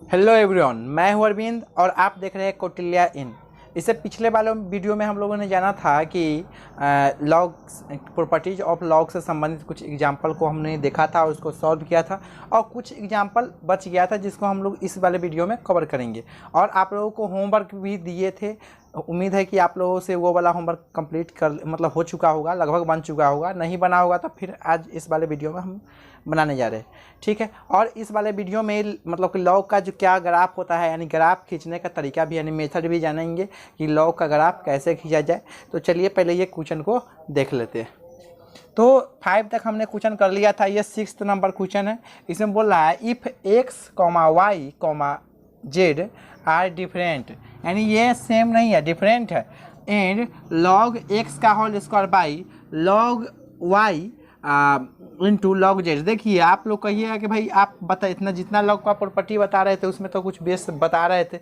Hello everyone, मैं हूं अरविंद और आप देख रहे हैं कौटिल्य इन। इससे पिछले वाले वीडियो में हम लोगों ने जाना था कि लॉग प्रॉपर्टीज ऑफ लॉग से संबंधित कुछ एग्जांपल को हमने देखा था और उसको सॉल्व किया था, और कुछ एग्जांपल बच गया था जिसको हम लोग इस वाले वीडियो में कवर करेंगे। और आप लोगों को होमवर्क भी दिए थे। उम्मीद है कि आप लोगों से वो वाला होमवर्क कंप्लीट कर हो चुका होगा, लगभग बन चुका होगा। नहीं बना होगा तो फिर आज इस वाले वीडियो में हम बनाने जा रहे हैं, ठीक है। और इस वाले वीडियो में कि लॉग का जो क्या ग्राफ होता है, यानी ग्राफ खींचने का तरीका भी, यानी मेथड भी जानेंगे कि लॉग का ग्राफ कैसे खींचा जाए। तो चलिए पहले ये क्वेश्चन को देख लेते हैं। तो 5 तक हमने क्वेश्चन कर लिया था, ये 6th नंबर क्वेश्चन है। इसमें बोल रहा है if x, y, z are different, यानी ये सेम नहीं है, डिफरेंट है। एंड लॉग x का whole square by log y into log z. देखिए आप लोग कहिएगा कि भाई आप बता इतना जितना लॉग का प्रॉपर्टी बता रहे थे उसमें तो कुछ बेस बता रहे थे,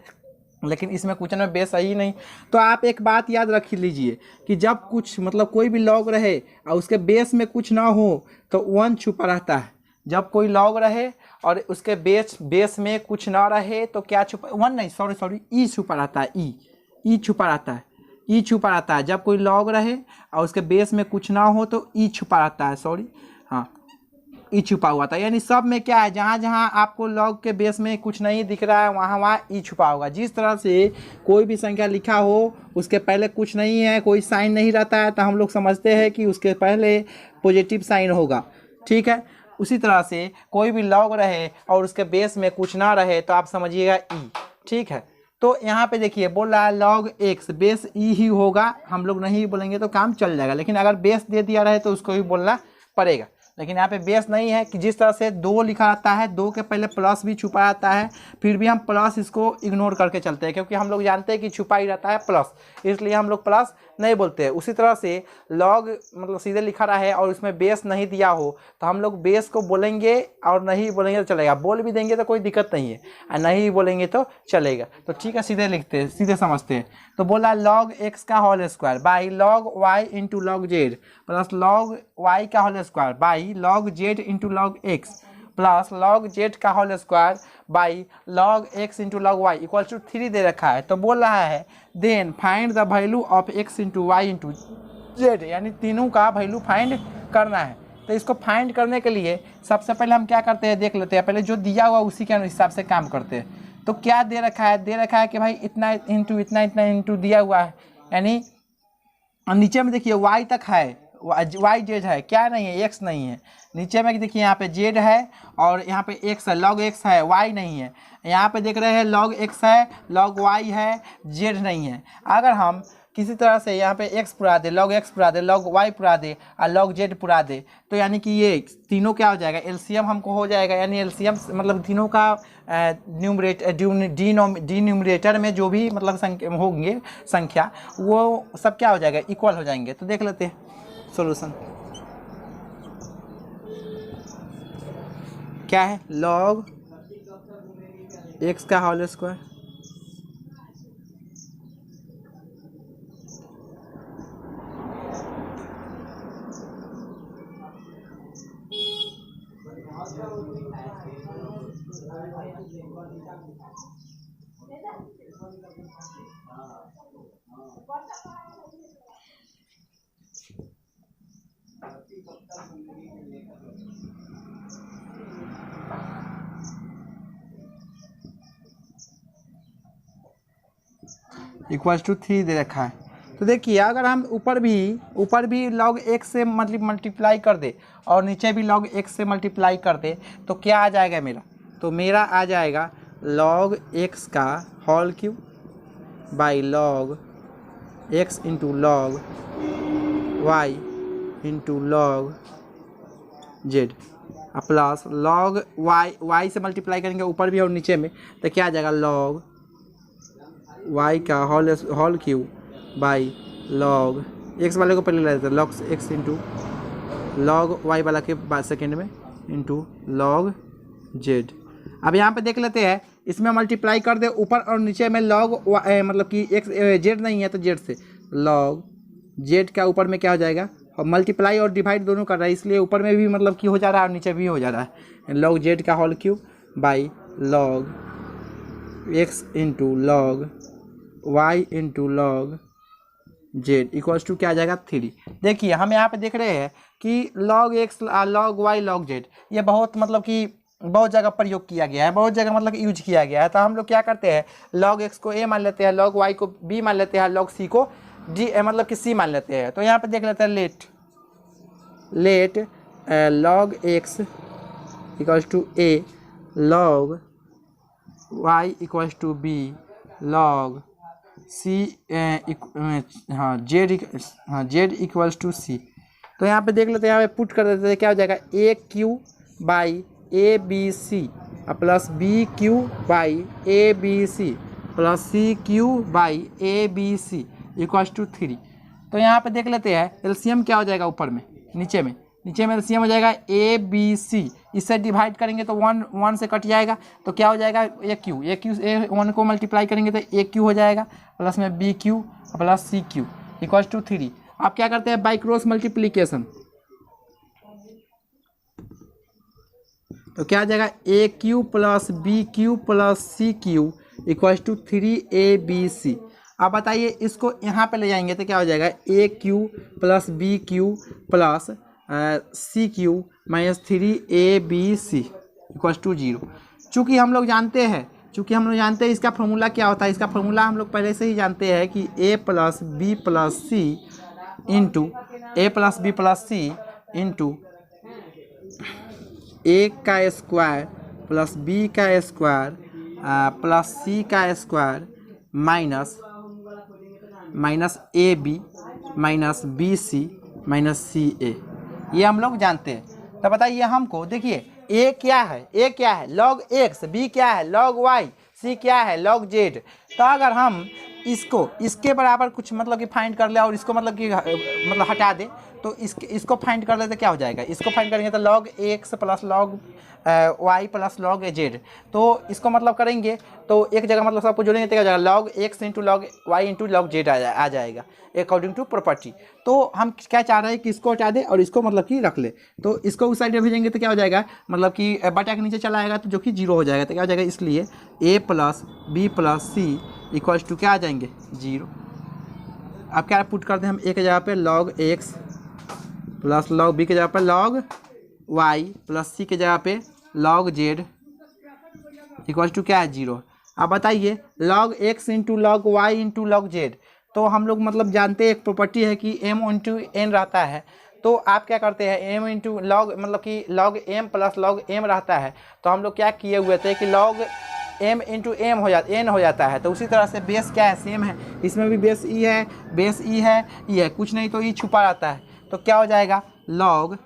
लेकिन इसमें क्वेश्चन में बेस है ही नहीं। तो आप एक बात याद रख लीजिए कि जब कुछ कोई भी लॉग रहे और उसके बेस में कुछ ना हो तो 1 छुपा रहता है। जब कोई लॉग रहे और उसके बेस में कुछ ना रहे तो क्या छुपा, 1 नहीं, सॉरी ई छुपा रहता है। ई छुपा रहता है, ई छुपा रहता है। जब कोई लॉग रहे और उसके बेस में कुछ ना हो तो ई छुपा रहता है, सॉरी हाँ, ई छुपा हुआ था। यानी सब में क्या है, जहाँ जहाँ आपको लॉग के बेस में कुछ नहीं दिख रहा है वहाँ वहाँ ई छुपा होगा। जिस तरह से कोई भी संख्या लिखा हो उसके पहले कुछ नहीं है, कोई साइन नहीं रहता है, तो हम लोग समझते हैं कि उसके पहले पॉजिटिव साइन होगा, ठीक है। उसी तरह से कोई भी लॉग रहे और उसके बेस में कुछ ना रहे तो आप समझिएगा ई, ठीक है। तो यहाँ पे देखिए बोल रहा है लॉग एक्स, बेस ई ही होगा। हम लोग नहीं बोलेंगे तो काम चल जाएगा, लेकिन अगर बेस दे दिया रहे तो उसको भी बोलना पड़ेगा। लेकिन यहाँ पे बेस नहीं है कि जिस तरह से 2 लिखा रहता है, 2 के पहले प्लस भी छुपा रहता है, फिर भी हम प्लस इसको इग्नोर करके चलते हैं क्योंकि हम लोग जानते हैं कि छुपा ही रहता है प्लस, इसलिए हम लोग प्लस नहीं बोलते हैं। उसी तरह से लॉग सीधे लिखा रहा है और उसमें बेस नहीं दिया हो तो हम लोग बेस को बोलेंगे, और नहीं बोलेंगे तो चलेगा। बोल भी देंगे तो कोई दिक्कत नहीं है, और नहीं बोलेंगे तो चलेगा। तो ठीक है, सीधे लिखते हैं, सीधे समझते हैं। तो बोला लॉग एक्स का whole square by log y into log z plus log y का whole square by log z into log x plus log z का whole square by log x into log y equal to 3 दे रखा है। तो बोल रहा है then find the value of x into y into z, यानी तीनों का वैल्यू फाइंड करना है। तो इसको फाइंड करने के लिए सबसे पहले हम क्या करते हैं देख लेते हैं। पहले जो दिया हुआ उसी के हिसाब से काम करते हैं। तो क्या दे रखा है, दे रखा है कि भाई इतना इंटू इतना इतना इंटू दिया हुआ है, यानी नीचे में देखिए वाई तक है, वाई जेड है, क्या नहीं है, एक्स नहीं है। नीचे में देखिए यहाँ पे जेड है और यहाँ पे एक्स है, लॉग एक्स है, वाई नहीं है। यहाँ पे देख रहे हैं लॉग एक्स है, लॉग वाई है, जेड नहीं है। अगर हम किसी तरह से यहाँ पे एक्स पुरा दे, लॉग एक्स पुरा दे, लॉग वाई पुरा दे और लॉग जेड पुरा दे, तो यानी कि ये तीनों क्या हो जाएगा, एलसीएम हमको हो जाएगा। यानी एलसीएम तीनों का डिन्यूमरेटर में जो भी संख्या होंगे, संख्या वो सब क्या हो जाएगा, इक्वल हो जाएंगे। तो देख लेते हैं सॉल्यूशन क्या है। लॉग एक्स का होल स्क्वायर इक्वल टू 3 दे रखा है। तो देखिए अगर हम ऊपर भी लॉग एक्स से मल्टीप्लाई कर दे और नीचे भी लॉग एक्स से मल्टीप्लाई कर दे तो क्या आ जाएगा मेरा, तो मेरा आ जाएगा लॉग एक्स का whole cube by log x into log y into log z plus log y से मल्टीप्लाई करेंगे ऊपर भी और नीचे में, तो क्या आ जाएगा लॉग वाई का whole cube by log x वाले को पहले ले लेते हैं, log x into log y वाला के बाद सेकेंड में इंटू लॉग जेड। अब यहाँ पे देख लेते हैं, इसमें मल्टीप्लाई कर दे ऊपर और नीचे में लॉग कि एक्स जेड नहीं है तो जेड से लॉग जेड का ऊपर में क्या हो जाएगा, और मल्टीप्लाई और डिवाइड दोनों कर रहा है, इसलिए ऊपर में भी कि हो जा रहा है और नीचे भी हो जा रहा है। लॉग जेड का whole cube by log x into log y into log z equals to क्या आ जाएगा 3। देखिए हम यहाँ पे देख रहे हैं कि log x log y log z ये बहुत मतलब कि बहुत जगह प्रयोग किया गया है, बहुत जगह मतलब यूज किया गया है। तो हम लोग क्या करते हैं, लॉग एक्स को ए मान लेते हैं, लॉग वाई को बी मान लेते हैं, लॉग सी को डी मतलब कि सी मान लेते हैं। तो यहाँ पे देख लेते हैं let log x equals to a log y equals to b log c हाँ जेड इक्वल्स टू सी। तो यहाँ पे देख लेते हैं, यहाँ पे पुट कर देते हैं, क्या हो जाएगा a cube by a b c plus b cube by a b c plus c cube by a b c equals to 3। तो यहाँ पे देख लेते हैं एलसीएम क्या हो जाएगा, ऊपर में नीचे में एलसीएम हो जाएगा ए बी सी, इससे डिवाइड करेंगे तो 1 से कट जाएगा, तो क्या हो जाएगा ए क्यू ए 1 को मल्टीप्लाई करेंगे तो ए क्यू हो जाएगा प्लस में b Q plus c Q equals to 3। आप क्या करते हैं बाई क्रॉस मल्टीप्लीकेशन, तो क्या आ जाएगा a cube plus b Q plus c Q equals to 3abc। अब बताइए इसको यहाँ पे ले जाएंगे तो क्या हो जाएगा a cube plus b Q plus c cube minus 3abc equals to 0। चूँकि हम लोग जानते हैं इसका फॉर्मूला क्या होता है, इसका फॉर्मूला हम लोग पहले से ही जानते हैं कि a plus b plus c into a का स्क्वायर प्लस बी का स्क्वायर प्लस सी का square minus a b minus b c minus c a, ये हम लोग जानते हैं। तो बताइए हमको, देखिए ए क्या है लॉग एक्स, बी क्या है लॉग वाई, सी क्या है लॉग जेड। तो अगर हम इसके बराबर कुछ मतलब कि फाइंड कर ले और इसको मतलब कि हटा दे, तो इसको फाइंड कर ले तो क्या हो जाएगा, इसको फाइंड करेंगे तो log x plus log y plus log z. तो इसको मतलब करेंगे तो एक जगह मतलब सबको जोड़ेंगे तो क्या हो जाएगा log x into log y into log z आ जाएगा अकॉर्डिंग टू प्रॉपर्टी। तो हम क्या चाह रहे हैं कि इसको हटा दे और इसको मतलब कि रख ले, तो इसको उस साइड में भेजेंगे तो क्या हो जाएगा मतलब कि बटा के नीचे चला आएगा तो जो कि 0 हो जाएगा। तो क्या हो जाएगा, इसलिए a plus b plus c equals to क्या आ जाएंगे 0। अब क्या पुट करते हैं हम, ए के जगह पे log x plus log b के जगह पे लॉग वाई प्लस सी के जगह पे लॉग जेड इक्वल्स टू क्या है 0। अब बताइए log x into log y into log z, तो हम लोग मतलब जानते हैं एक प्रॉपर्टी है कि m इंटू एन रहता है। तो आप क्या करते हैं m इंटू लॉग मतलब कि log m plus log m रहता है, तो हम लोग क्या किए हुए थे कि लॉग m इंटू एन हो जाता है। तो उसी तरह से बेस क्या है सेम है, इसमें भी बेस ई है कुछ नहीं तो ई छुपा रहता है। तो क्या हो जाएगा log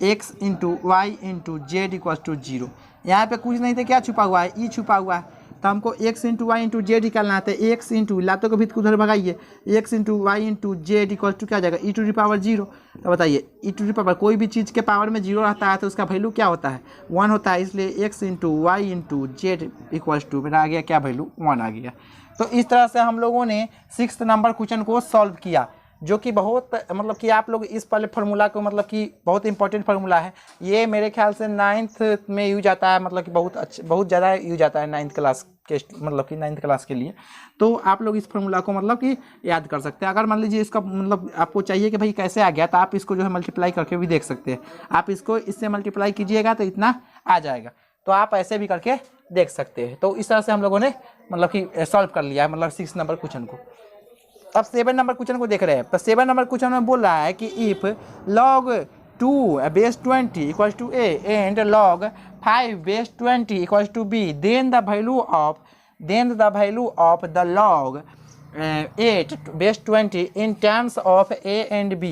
x into y into z equals to 0। यहाँ पे कुछ नहीं तो क्या छुपा हुआ है, ई छुपा हुआ है। तो हमको x into y into z निकालना है, एक्स इंटू लातों को भी उधर भगाइए, x into y into z equals to क्या हो जाएगा ई टू दी पावर 0। तो बताइए ई टू दी पावर कोई भी चीज़ के पावर में 0 रहता है तो उसका वैल्यू क्या होता है 1 होता है, इसलिए x into y into z equals to मेरा आ गया क्या वैल्यू 1 आ गया। तो इस तरह से हम लोगों ने 6th नंबर क्वेश्चन को सॉल्व किया, जो कि बहुत मतलब कि आप लोग इस वाले फार्मूला को मतलब कि बहुत इंपॉर्टेंट फार्मूला है। ये मेरे ख्याल से 9th में यूज आता है, मतलब कि बहुत ज़्यादा यूज आता है 9th क्लास के मतलब कि 9th क्लास के लिए। तो आप लोग इस फार्मूला को मतलब कि याद कर सकते हैं। अगर मान लीजिए इसका मतलब आपको चाहिए कि भाई कैसे आ गया, तो आप इसको जो है मल्टीप्लाई करके भी देख सकते हैं। आप इसको इससे मल्टीप्लाई कीजिएगा तो इतना आ जाएगा, तो आप ऐसे भी करके देख सकते हैं। तो इस तरह से हम लोगों ने मतलब कि सॉल्व कर लिया है मतलब 6 नंबर क्वेश्चन को। अब 7 नंबर क्वेश्चन को देख रहे हैं। तो 7 नंबर क्वेश्चन में बोल रहा है कि if log 2 base 20 equals to a and log 5 base 20 equals to b, then the value of the log 8 base 20 in terms of a and b,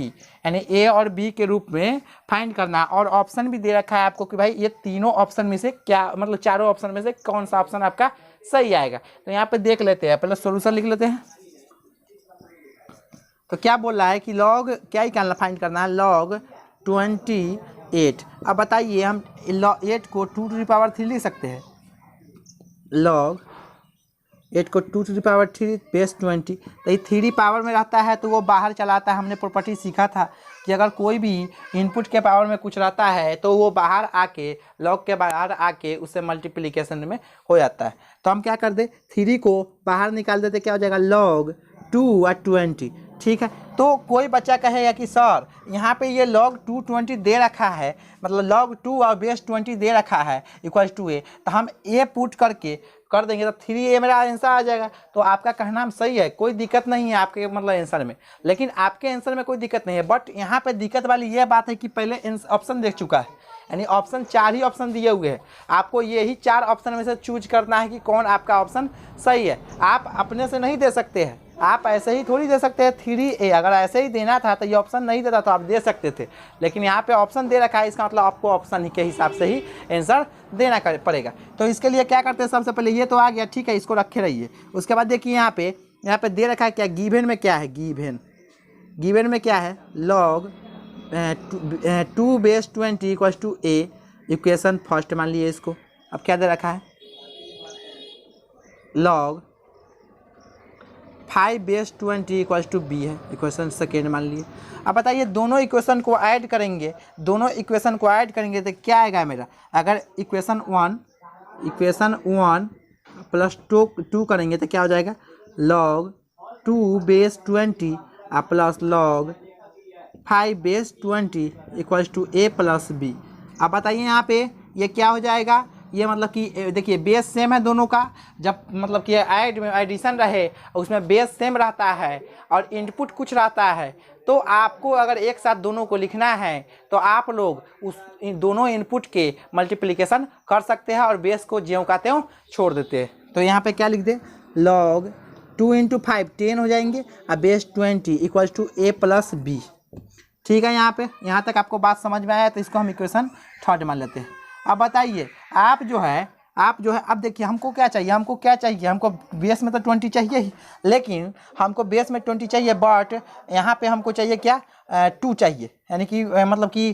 यानी a और b के रूप में फाइंड करना। और ऑप्शन भी दे रखा है आपको कि भाई ये तीनों ऑप्शन में से क्या मतलब चारों ऑप्शन में से कौन सा ऑप्शन आपका सही आएगा। तो यहाँ पे देख लेते हैं, पहले सोल्यूशन लिख लेते हैं। तो क्या बोल रहा है कि लॉग क्या निकालना फाइंड करना है log 28। अब बताइए हम 8 को 2 टू द पावर 3 लिख सकते हैं, log 8 को 2 टू द पावर 3 बेस 20। तो ये 3 पावर में रहता है तो वो बाहर चलाता है, हमने प्रॉपर्टी सीखा था। कि अगर कोई भी इनपुट के पावर में कुछ रहता है तो वो बाहर आके लॉग के बाहर आके उससे मल्टीप्लिकेशन में हो जाता है। तो हम क्या कर दे 3 को बाहर निकाल देते, क्या हो जाएगा log 2 और 20। ठीक है, तो कोई बच्चा कहेगा कि सर यहाँ पे ये log 220 दे रखा है, मतलब log 2 और बेस 20 दे रखा है इक्वल टू ए, तो हम ए पुट करके कर देंगे तो 3a मेरा आंसर आ जाएगा। तो आपका कहना सही है, कोई दिक्कत नहीं है आपके मतलब आंसर में, लेकिन आपके आंसर में कोई दिक्कत नहीं है। बट यहाँ पे दिक्कत वाली ये बात है कि पहले ऑप्शन देख चुका है, यानी ऑप्शन 4 ही ऑप्शन दिए हुए हैं, आपको यही 4 ऑप्शन में से चूज करना है कि कौन आपका ऑप्शन सही है। आप अपने से नहीं दे सकते हैं, आप ऐसे ही थोड़ी दे सकते हैं 3a, अगर ऐसे ही देना था तो ये ऑप्शन नहीं देता तो आप दे सकते थे, लेकिन यहाँ पे ऑप्शन दे रखा है, इसका मतलब आपको ऑप्शन के हिसाब से ही आंसर देना पड़ेगा। तो इसके लिए क्या करते हैं, सबसे पहले ये तो आ गया, ठीक है, इसको रखे रहिए। उसके बाद देखिए यहाँ पे दे रखा है क्या, गिवन में क्या है, गिवन में क्या है log 2 base 20 equal to a, equation first मान लिए इसको। अब क्या दे रखा है log 5 base 20 equal to b है, इक्वेशन सेकेंड मान लिए। अब बताइए दोनों इक्वेशन को ऐड करेंगे, तो क्या आएगा मेरा, अगर इक्वेशन 1 प्लस 2 करेंगे तो क्या हो जाएगा log 2 base 20 plus log 5 base 20 equal to a plus b। अब बताइए यहाँ पे ये क्या हो जाएगा, ये मतलब कि देखिए बेस सेम है दोनों का, जब मतलब कि एडिशन रहे उसमें बेस सेम रहता है और इनपुट कुछ रहता है, तो आपको अगर एक साथ दोनों को लिखना है तो आप लोग इन दोनों इनपुट के मल्टीप्लिकेशन कर सकते हैं और बेस को ज्यों का त्यों छोड़ देते हैं। तो यहाँ पे क्या लिख दे log 2 × 5 10 हो जाएंगे और base 20 equal to a plus b। ठीक है, यहाँ तक आपको बात समझ में आया, तो इसको हम इक्वेशन थर्ड मान लेते हैं। अब बताइए आप जो है अब देखिए हमको क्या चाहिए, हमको बेस में तो 20 चाहिए ही, लेकिन हमको बेस में 20 चाहिए, बट यहाँ पे हमको चाहिए क्या 2 चाहिए, यानी कि मतलब कि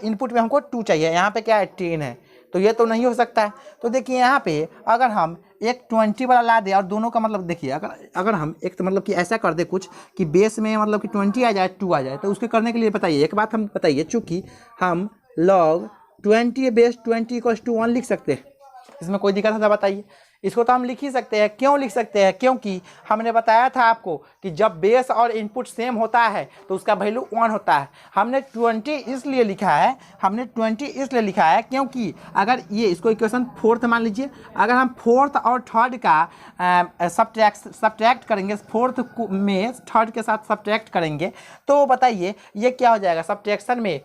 इनपुट में हमको 2 चाहिए। यहाँ पे क्या है 10 है, तो ये तो नहीं हो सकता है। तो देखिए यहाँ पे अगर हम एक 20 वाला ला दे और दोनों का मतलब देखिए, अगर हम एक तो मतलब कि ऐसा कर दे कुछ कि बेस में मतलब कि 20 आ जाए 2 आ जाए, तो उसके करने के लिए बताइए एक बात हम बताइए, चूँकि हम log 20 बेस 20 इक्वल टू 1 लिख सकते हैं, इसमें कोई दिक्कत है बताइए, इसको तो हम लिख ही सकते हैं। क्यों लिख सकते हैं, क्योंकि हमने बताया था आपको कि जब बेस और इनपुट सेम होता है तो उसका वैल्यू 1 होता है। हमने 20 इसलिए लिखा है क्योंकि अगर ये इसको इक्वेशन फोर्थ मान लीजिए, अगर हम फोर्थ और थर्ड का सब्ट्रैक्ट करेंगे, फोर्थ में थर्ड के साथ सब्ट्रैक्ट करेंगे, तो बताइए ये क्या हो जाएगा। सब्ट्रैक्शन में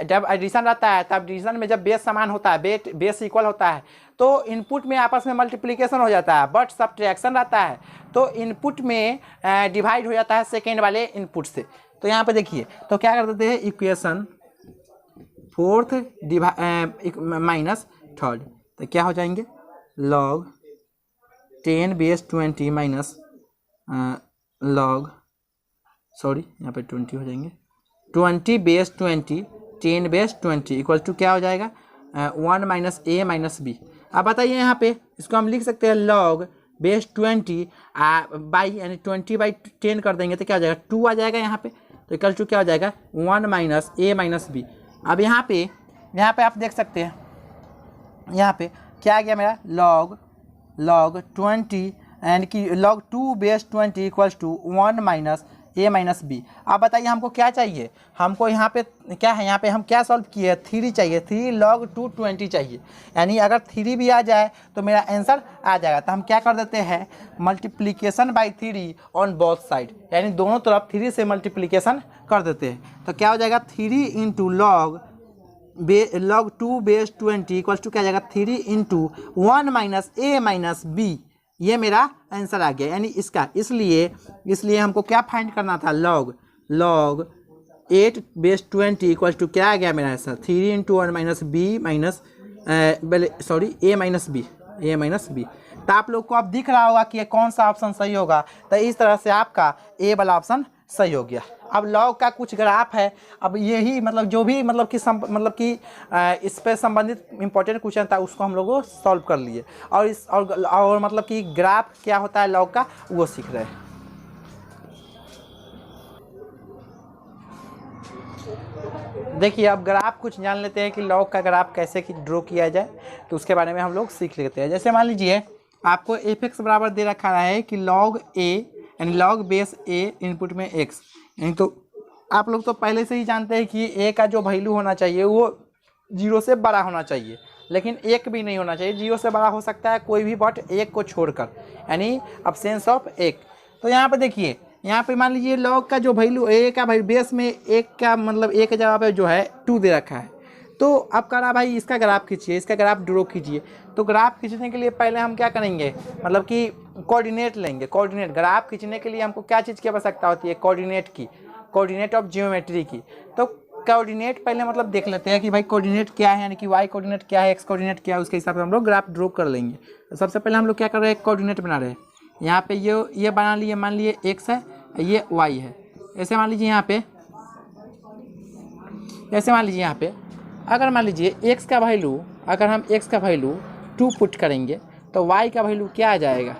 जब एडिशन रहता है तब एडिशन में जब बेस समान होता है, बेस इक्वल होता है, तो इनपुट में आपस में मल्टीप्लिकेशन हो जाता है, बट सब्ट्रैक्शन रहता है तो इनपुट में डिवाइड हो जाता है सेकेंड वाले इनपुट से। तो यहाँ पे देखिए, तो क्या कर देते हैं इक्वेशन फोर्थ माइनस थर्ड, तो क्या हो जाएंगे log 10 बेस 20 माइनस यहाँ पे 20 हो जाएंगे 20 बेस 20 10 बेस 20 इक्वल टू क्या हो जाएगा 1 माइनस a माइनस b। अब बताइए यहाँ पे इसको हम लिख सकते हैं log बेस 20 बाई यानी 20/10 कर देंगे तो क्या हो जाएगा 2 आ जाएगा यहाँ पे, तो इक्वल टू क्या हो जाएगा 1 माइनस a माइनस b। अब यहाँ पे आप देख सकते हैं, यहाँ पे क्या आ गया मेरा log 20 यानी कि log 2 base 20 equal to 1 minus a minus b। अब बताइए हमको क्या चाहिए, हमको यहाँ पे क्या है, यहाँ पे हम क्या सॉल्व किए 3 चाहिए, 3 log 220 चाहिए, यानी अगर 3 भी आ जाए तो मेरा आंसर आ जाएगा। तो हम क्या कर देते हैं multiplication by 3 on both side, यानी दोनों तरफ 3 से मल्टीप्लिकेशन कर देते हैं। तो क्या हो जाएगा 3 into log 2 base 20 equal to क्या जाएगा 3 into 1 minus a minus b। ये मेरा आंसर आ गया, यानी इसका इसलिए हमको क्या फाइंड करना था log 8 बेस 20 इक्वल टू क्या आ गया मेरा answer 3 into 1 minus b minus a minus b। तो आप लोग को अब दिख रहा होगा कि कौन सा ऑप्शन सही होगा, तो इस तरह से आपका ए वाला ऑप्शन सही हो गया। अब लॉग का कुछ ग्राफ है, अब यही मतलब जो भी मतलब कि इस पे संबंधित इंपॉर्टेंट क्वेश्चन था उसको हम लोग सॉल्व कर लिए, और मतलब कि ग्राफ क्या होता है लॉग का वो सीख रहे हैं। देखिए अब ग्राफ कुछ जान लेते हैं कि लॉग का ग्राफ कैसे ड्रॉ किया जाए, तो उसके बारे में हम लोग सीख लेते हैं। जैसे मान लीजिए आपको f(x) बराबर दे रखा है कि log a यानी log बेस a इनपुट में x, यानी तो आप लोग तो पहले से ही जानते हैं कि a का जो वैल्यू होना चाहिए वो 0 से बड़ा होना चाहिए, लेकिन 1 भी नहीं होना चाहिए। 0 से बड़ा हो सकता है कोई भी बट 1 को छोड़कर, यानी अब्सेंस ऑफ 1। तो यहाँ पे देखिए, यहाँ पे मान लीजिए लॉग का जो वैल्यू a का भाई बेस में 1 का मतलब 1 के जगह पे जो है 2 दे रखा है। तो अब कह रहा भाई इसका ग्राफ खींचिए, इसका ग्राफ ड्रॉ कीजिए। तो ग्राफ खींचने के लिए पहले हम क्या करेंगे, मतलब कि कोऑर्डिनेट लेंगे। कोऑर्डिनेट ग्राफ खींचने के लिए हमको क्या चीज़ की आवश्यकता होती है, कोऑर्डिनेट की, कोऑर्डिनेट ऑफ जियोमेट्री की। तो कोऑर्डिनेट पहले मतलब देख लेते हैं कि भाई कोऑर्डिनेट क्या है, यानी कि वाई कोऑर्डिनेट क्या है, एक्स कोऑर्डिनेट क्या है, उसके हिसाब से हम लोग ग्राफ ड्रॉ कर लेंगे। तो सबसे पहले हम लोग क्या कर रहे हैं, कोऑर्डिनेट बना रहे हैं। यहाँ पे ये बना लिए, मान लिए एक्स है, ये वाई है। ऐसे मान लीजिए यहाँ पे, ऐसे मान लीजिए यहाँ पे अगर मान लीजिए x का वैल्यू, अगर हम x का वैल्यू 2 पुट करेंगे तो y का वैल्यू क्या आ जाएगा,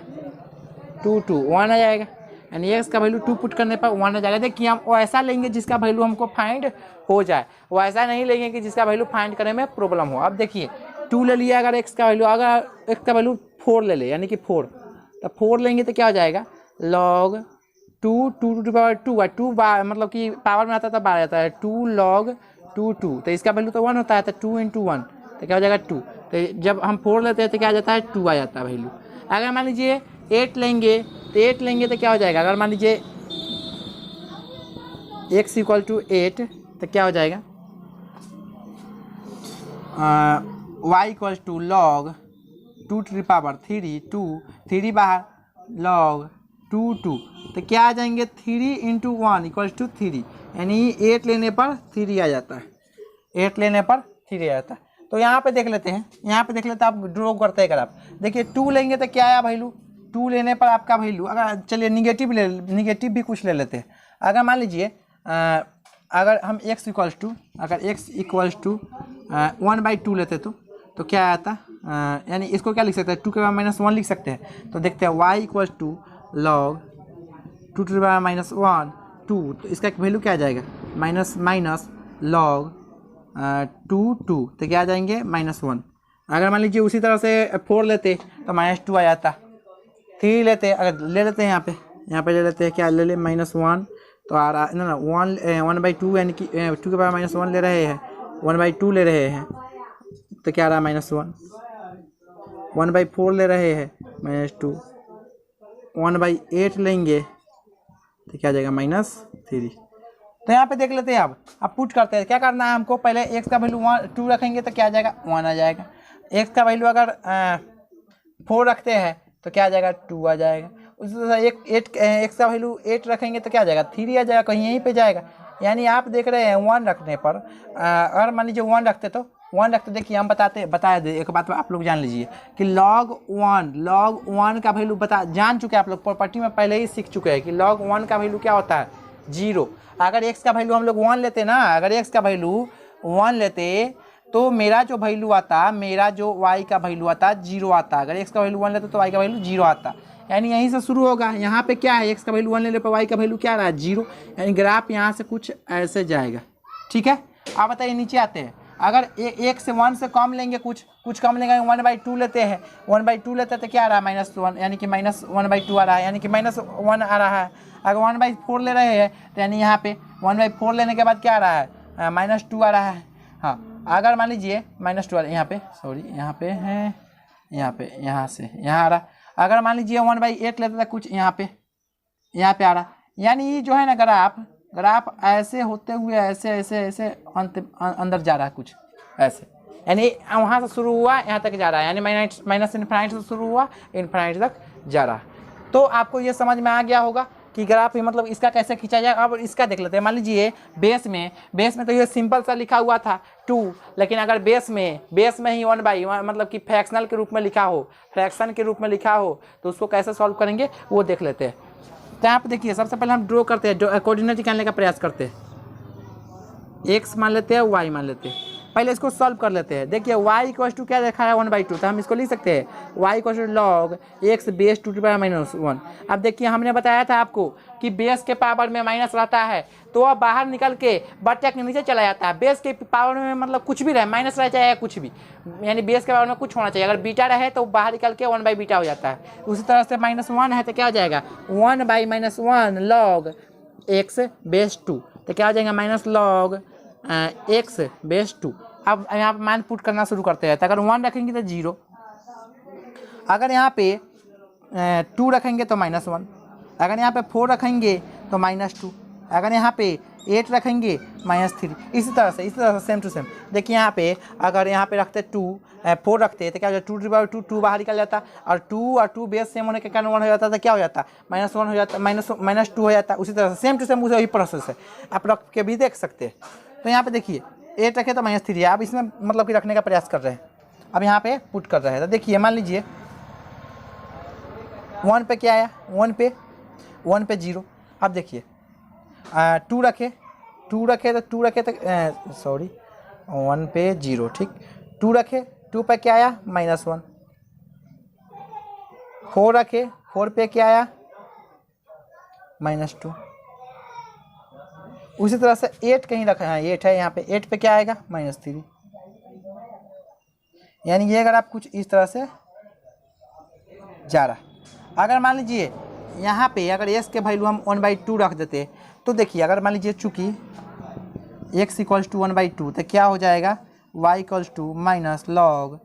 1 आ जाएगा। यानी x का वैल्यू 2 पुट करने पर 1 आ जाएगा। देखिए हम वैसा लेंगे जिसका वैल्यू हमको फाइंड हो जाए, वैसा नहीं लेंगे कि जिसका वैल्यू फाइंड करने में प्रॉब्लम हो। अब देखिए 2 ले लिया, अगर x का वैल्यू, अगर x का वैल्यू 4 ले ले, यानी कि 4, तो 4 लेंगे तो क्या हो जाएगा, log 2 टू टू पावर 2 है, 2 मतलब कि पावर में आता है तो बाहर आता है, 2 log 2 तो इसका वैल्यू तो 1 होता है, तो 2 × 1 तो क्या हो जाएगा 2। तो जब हम 4 लेते हैं तो क्या आ जाता है, 2 आ जाता है वैल्यू। अगर मान लीजिए 8 लेंगे तो 8 लेंगे तो क्या हो जाएगा, अगर मान लीजिए x = 8 तो क्या हो जाएगा, y = log 2 to the power 3 बाहर log 2 तो क्या आ जाएंगे, 3 × 1 = 3, यानी 8 लेने पर 3 आ जाता है, 8 लेने पर 3 आ जाता है। तो यहाँ पे देख लेते हैं, यहाँ पे देख लेते हैं, आप ड्रॉ करते हैं ग्राफ। देखिए 2 लेंगे तो क्या आया वैल्यू, 2 लेने पर आपका वैल्यू, अगर चलिए निगेटिव भी कुछ ले लेते हैं। अगर मान लीजिए अगर हम x = 1/2 लेते तो क्या आता, यानी इसको क्या लिख सकते हैं, 2 के बाद -1 लिख सकते हैं। तो देखते हैं y = log 2 to the power -1 2, तो इसका वैल्यू क्या आ जाएगा, माइनस log 2 तो क्या आ जाएंगे, -1। अगर मान लीजिए उसी तरह से 4 लेते तो -2 आ जाता। 3 लेते, अगर ले लेते हैं यहाँ पे ले लेते हैं, क्या ले ले, -1 तो आ रहा ना 1/2, यानी कि 2 के पावर -1 ले रहे हैं, 1/2 ले रहे हैं तो क्या आ रहा है, -1। 1/4 ले रहे हैं, -2। 1/8 लेंगे तो क्या आ जाएगा, -3। तो यहाँ पे देख लेते हैं। अब पुट करते हैं, क्या करना है हमको, पहले x का वैल्यू 2 रखेंगे तो क्या आ जाएगा, 1 आ जाएगा। x का वैल्यू अगर 4 रखते हैं तो क्या आ जाएगा, 2 आ जाएगा। उसी तरह x का वैल्यू 8 रखेंगे तो क्या आ जाएगा, 3 आ जाएगा, कहीं यहीं पे जाएगा। यानी आप देख रहे हैं 1 रखने पर, अगर मान लीजिए 1 रखते तो 1 रखते, देखिए हम बता दे एक बात आप लोग जान लीजिए कि log 1 का वैल्यू जान चुके हैं आप लोग, प्रॉपर्टी में पहले ही सीख चुके हैं कि log 1 का वैल्यू क्या होता है, 0। अगर x का वैल्यू हम लोग 1 लेते ना, अगर x का वैल्यू 1 लेते तो मेरा जो वैल्यू आता, मेरा जो y का वैल्यू आता 0 आता। अगर x का वैल्यू 1 लेते तो y का वैल्यू 0 आता, यानी यहीं से शुरू होगा। यहाँ पे क्या है, x का वैल्यू 1 लेने पर y का वैल्यू क्या आ रहा है, 0, यानी ग्राफ यहाँ से कुछ ऐसे जाएगा। ठीक है, आप बताइए नीचे आते हैं। अगर 1 से 1 से कम लेंगे, कुछ कम लेंगे, 1/2 लेते हैं, 1/2 लेते हैं तो क्या आ रहा है, -1, यानी कि -1/2 आ रहा है, यानी कि -1 आ रहा है। अगर 1/4 ले रहे हैं तो यानी यहाँ पे 1/4 लेने के बाद क्या आ रहा है, -2 आ रहा है। हाँ, अगर मान लीजिए -2 आ रहा है, यहाँ पे सॉरी, यहाँ पे है, यहाँ से यहाँ आ रहा। अगर मान लीजिए 1/8 लेते थे, कुछ यहाँ पे आ रहा। यानी जो है ना ग्राफ ऐसे होते हुए ऐसे अंदर जा रहा है, कुछ ऐसे, यानी वहाँ से शुरू हुआ यहाँ तक जा रहा है, यानी माइनस इनफाइनाइट से शुरू हुआ, इनफाइनाइट तक जा रहा है। तो आपको ये समझ में आ गया होगा कि ग्राफ ही मतलब इसका कैसे खींचा जाए। अब इसका देख लेते हैं। मान लीजिए बेस में तो ये सिंपल सा लिखा हुआ था 2, लेकिन अगर बेस में ही 1/1 मतलब कि फ्रैक्शनल के रूप में लिखा हो, फ्रैक्शन के रूप में लिखा हो, तो उसको कैसे सॉल्व करेंगे वो देख लेते हैं। तो यहाँ पे देखिए, सबसे पहले हम ड्रॉ करते हैं, कोऑर्डिनेट निकालने का प्रयास करते हैं। x मान लेते हैं, y मान लेते हैं। पहले इसको सॉल्व कर लेते हैं। देखिए y इक्वल टू क्या देखा है 1/2, तो हम इसको लिख सकते हैं y equal to log x base 2⁻⁻1। अब देखिए हमने बताया था आपको कि बेस के पावर में माइनस रहता है तो वह बाहर निकल के बटे के नीचे चला जाता है। बेस के पावर में मतलब कुछ भी रहे, माइनस रहे चाहे कुछ भी, यानी बेस के पावर में कुछ होना चाहिए। अगर बीटा रहे तो बाहर निकल के 1/β हो जाता है। उसी तरह से -1 है तो क्या हो जाएगा 1/-1 लॉग x बेस 2, तो क्या हो जाएगा माइनस लॉग x बेस 2। अब यहाँ पे मान पुट करना शुरू करते हैं। तो अगर 1 रखेंगे तो 0, अगर यहाँ पे 2 रखेंगे तो -1, अगर यहाँ पे 4 रखेंगे तो -2, अगर यहाँ पे 8 रखेंगे -3। इसी तरह से सेम टू सेम। देखिए यहाँ पे अगर यहाँ पे रखते 4 रखते तो क्या हो जाता 2 बाहर निकल जाता, और 2 बेस सेम होने के कारण 1 हो जाता, तो क्या हो जाता -1 हो जाता, -2 हो जाता। उसी तरह से सेम टू सेम वही प्रोसेस है, आप रख के भी देख सकते हैं। तो यहाँ पे देखिए 8 रखे तो -3 है, आप इसमें मतलब कि रखने का प्रयास कर रहे हैं। अब यहाँ पे पुट कर रहे हैं, तो देखिए मान लीजिए 1 पे क्या आया 1 पे 0। अब देखिए 2 रखे तो 1 पे 0, ठीक। 2 रखे 2 पे क्या आया -1। 4 रखे 4 पे क्या आया -2। उसी तरह से 8 कहीं रखा है, 8 है यहाँ पे, 8 पे क्या आएगा -3। यानी ये अगर आप कुछ इस तरह से जा रहा। अगर मान लीजिए यहाँ पे अगर s के वैल्यू हम 1/2 रख देते, तो देखिए अगर मान लीजिए चूँकि x इक्वल्स टू 1/2, तो क्या हो जाएगा y equals to minus log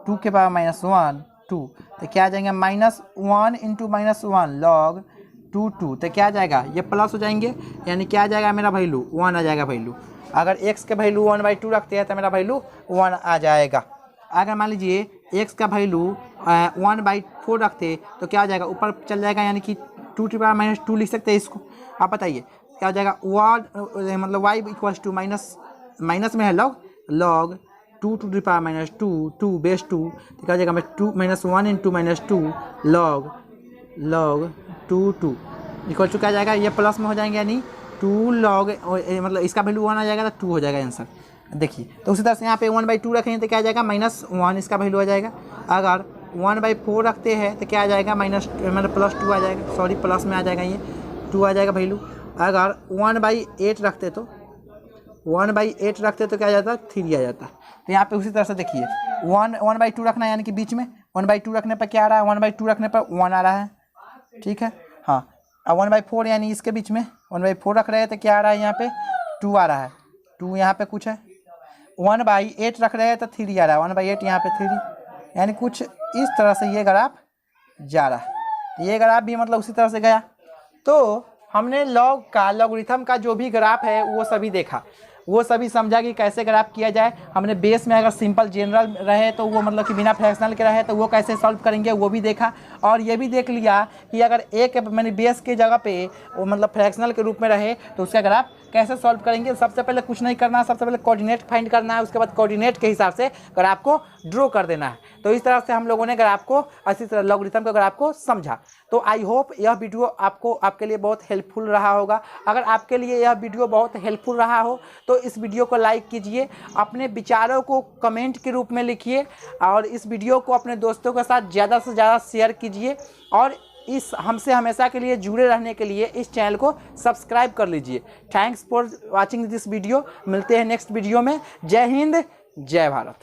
2 के पावर -1 2, तो क्या आ जाएगा -1 इंटू -1 लॉग 2 तो क्या आ जाएगा ये प्लस हो जाएंगे, यानी क्या आ जाएगा मेरा वैल्यू 1 आ जाएगा वैल्यू। अगर x के वैल्यू 1/2 रखते हैं तो मेरा वैल्यू 1 आ जाएगा। अगर मान लीजिए x का वैल्यू 1/4 रखते तो क्या आ जाएगा ऊपर चल जाएगा, यानी कि 2⁻⁻2 लिख सकते हैं इसको। आप बताइए क्या हो जाएगा मतलब y इक्वल्स टू माइनस में है लॉग 2⁻⁻2 बेस 2, तो क्या हो जाएगा 1 इंटू -2 लॉग 2 इक्वल टू क्या आ जाएगा ये प्लस में हो जाएंगे, यानी 2 लॉग मतलब इसका वैल्यू 1 आ जाएगा तो 2 हो जाएगा आंसर। देखिए तो उसी तरह से यहाँ पे 1/2 रखेंगे तो क्या आ जाएगा -1 इसका वैल्यू आ जाएगा। अगर 1/4 रखते हैं तो क्या आ जाएगा मतलब +2 आ जाएगा, सॉरी प्लस में आ जाएगा, ये 2 आ जाएगा वैल्यू। अगर 1/8 रखते तो 1/8 रखते तो क्या आ जाता 3 आ जाता। तो यहाँ पे उसी तरह से देखिए 1/2 रखना है, यानी कि बीच में 1/2 रखने पर क्या आ रहा है 1/2 रखने पर 1 आ रहा है, ठीक है। हाँ अब 1/4 यानी इसके बीच में 1/4 रख रहे हैं तो क्या आ रहा है यहाँ पे 2 आ रहा है, 2 यहाँ पे कुछ है। 1/8 रख रहे हैं तो 3 आ रहा है, 1/8 यहाँ पे 3, यानी कुछ इस तरह से ये ग्राफ जा रहा है। ये ग्राफ भी मतलब उसी तरह से गया। तो हमने लॉगरिथम का जो भी ग्राफ है वो सभी देखा, वो सभी समझा कि कैसे ग्राफ किया जाए। हमने बेस में अगर सिंपल जनरल रहे तो वो मतलब कि बिना फ्रैक्शनल के रहे तो वो कैसे सॉल्व करेंगे वो भी देखा, और ये भी देख लिया कि अगर एक मैंने बेस के जगह पे वो मतलब फ्रैक्शनल के रूप में रहे तो उसका ग्राफ कैसे सॉल्व करेंगे। सबसे पहले कुछ नहीं करना है, सबसे पहले कोऑर्डिनेट फाइंड करना है, उसके बाद कोऑर्डिनेट के हिसाब से ग्राफ को ड्रॉ कर देना है। तो इस तरह से हम लोगों ने ग्राफ को अच्छी तरह लॉगरिथम के ग्राफ को समझा। तो आई होप यह वीडियो आपके लिए बहुत हेल्पफुल रहा होगा। अगर आपके लिए यह वीडियो बहुत हेल्पफुल रहा हो तो इस वीडियो को लाइक कीजिए, अपने विचारों को कमेंट के रूप में लिखिए, और इस वीडियो को अपने दोस्तों के साथ ज़्यादा से ज़्यादा शेयर कीजिए, और इस हमसे हमेशा के लिए जुड़े रहने के लिए इस चैनल को सब्सक्राइब कर लीजिए। Thanks for watching this video. मिलते हैं नेक्स्ट वीडियो में। जय हिंद, जय भारत।